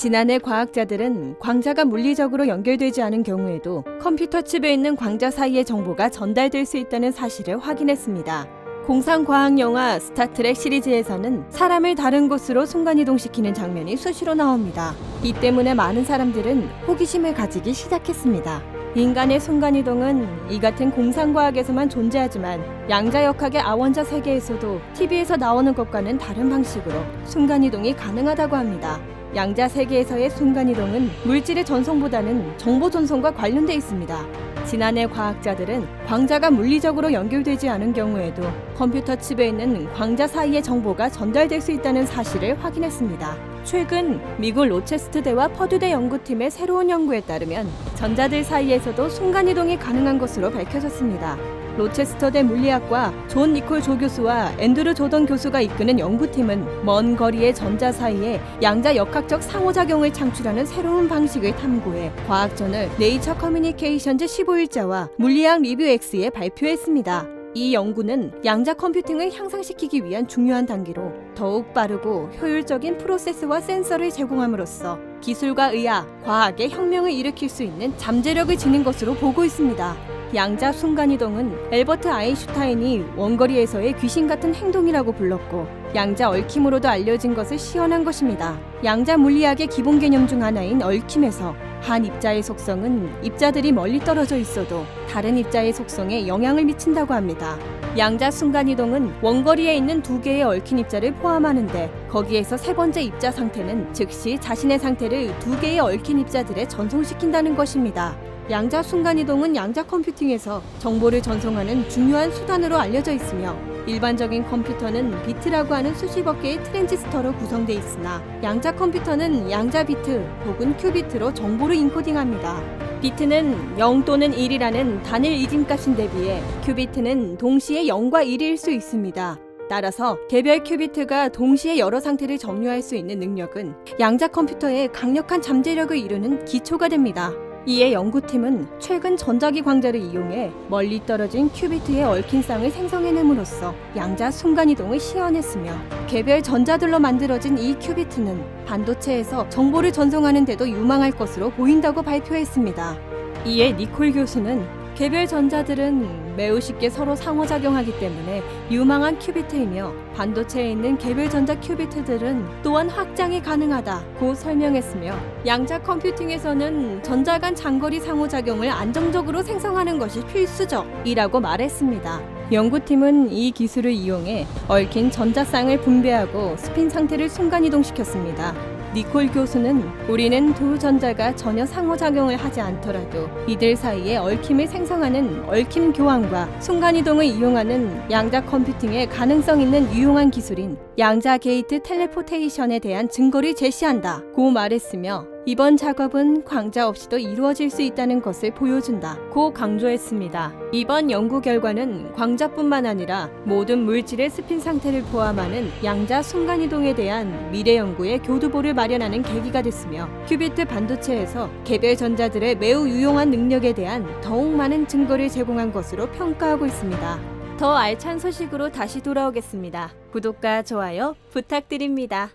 지난해 과학자들은 광자가 물리적으로 연결되지 않은 경우에도 컴퓨터 칩에 있는 광자 사이의 정보가 전달될 수 있다는 사실을 확인했습니다. 공상과학 영화 스타트렉 시리즈에서는 사람을 다른 곳으로 순간이동시키는 장면이 수시로 나옵니다. 이 때문에 많은 사람들은 호기심을 가지기 시작했습니다. 인간의 순간이동은 이 같은 공상과학에서만 존재하지만 양자역학의 아원자 세계에서도 TV에서 나오는 것과는 다른 방식으로 순간이동이 가능하다고 합니다. 양자 세계에서의 순간이동은 물질의 전송보다는 정보 전송과 관련돼 있습니다. 지난해 과학자들은 광자가 물리적으로 연결되지 않은 경우에도 컴퓨터 칩에 있는 광자 사이의 정보가 전달될 수 있다는 사실을 확인했습니다. 최근 미국 로체스터대와 퍼듀대 연구팀의 새로운 연구에 따르면 전자들 사이에서도 순간이동이 가능한 것으로 밝혀졌습니다. 로체스터대 물리학과 존 니콜 조 교수와 앤드루 조던 교수가 이끄는 연구팀은 먼 거리의 전자 사이에 양자 역학적 상호작용을 창출하는 새로운 방식을 탐구해 과학저널 네이처 커뮤니케이션즈 15일자와 물리학 리뷰 X에 발표했습니다. 이 연구는 양자 컴퓨팅을 향상시키기 위한 중요한 단계로 더욱 빠르고 효율적인 프로세스와 센서를 제공함으로써 기술과 의학, 과학의 혁명을 일으킬 수 있는 잠재력을 지닌 것으로 보고 있습니다. 양자 순간이동은 엘버트 아인슈타인이 원거리에서의 귀신 같은 행동이라고 불렀고 양자 얽힘으로도 알려진 것을 시연한 것입니다. 양자 물리학의 기본 개념 중 하나인 얽힘에서 한 입자의 속성은 입자들이 멀리 떨어져 있어도 다른 입자의 속성에 영향을 미친다고 합니다. 양자 순간이동은 원거리에 있는 두 개의 얽힌 입자를 포함하는데 거기에서 세 번째 입자 상태는 즉시 자신의 상태를 두 개의 얽힌 입자들에 전송시킨다는 것입니다. 양자 순간이동은 양자 컴퓨팅에서 정보를 전송하는 중요한 수단으로 알려져 있으며 일반적인 컴퓨터는 비트라고 하는 수십억 개의 트랜지스터로 구성되어 있으나 양자 컴퓨터는 양자 비트 혹은 큐비트로 정보를 인코딩합니다. 비트는 0 또는 1이라는 단일 이진값인데 비해 큐비트는 동시에 0과 1일 수 있습니다. 따라서 개별 큐비트가 동시에 여러 상태를 점유할 수 있는 능력은 양자 컴퓨터의 강력한 잠재력을 이루는 기초가 됩니다. 이에 연구팀은 최근 전자기 광자를 이용해 멀리 떨어진 큐비트의 얽힌 쌍을 생성해냄으로써 양자 순간이동을 시연했으며 개별 전자들로 만들어진 이 큐비트는 반도체에서 정보를 전송하는 데도 유망할 것으로 보인다고 발표했습니다. 이에 니콜 교수는 개별 전자들은 매우 쉽게 서로 상호작용하기 때문에 유망한 큐비트이며 반도체에 있는 개별 전자 큐비트들은 또한 확장이 가능하다고 설명했으며 양자 컴퓨팅에서는 전자 간 장거리 상호작용을 안정적으로 생성하는 것이 필수적이라고 말했습니다. 연구팀은 이 기술을 이용해 얽힌 전자쌍을 분배하고 스핀 상태를 순간이동시켰습니다. 니콜 교수는 우리는 두 전자가 전혀 상호작용을 하지 않더라도 이들 사이에 얽힘을 생성하는 얽힘 교환과 순간이동을 이용하는 양자 컴퓨팅에 가능성 있는 유용한 기술인 양자 게이트 텔레포테이션에 대한 증거를 제시한다고 말했으며 이번 작업은 광자 없이도 이루어질 수 있다는 것을 보여준다고 강조했습니다. 이번 연구 결과는 광자뿐만 아니라 모든 물질의 스핀 상태를 포함하는 양자 순간이동에 대한 미래 연구의 교두보를 마련하는 계기가 됐으며 큐비트 반도체에서 개별 전자들의 매우 유용한 능력에 대한 더욱 많은 증거를 제공한 것으로 평가하고 있습니다. 더 알찬 소식으로 다시 돌아오겠습니다. 구독과 좋아요 부탁드립니다.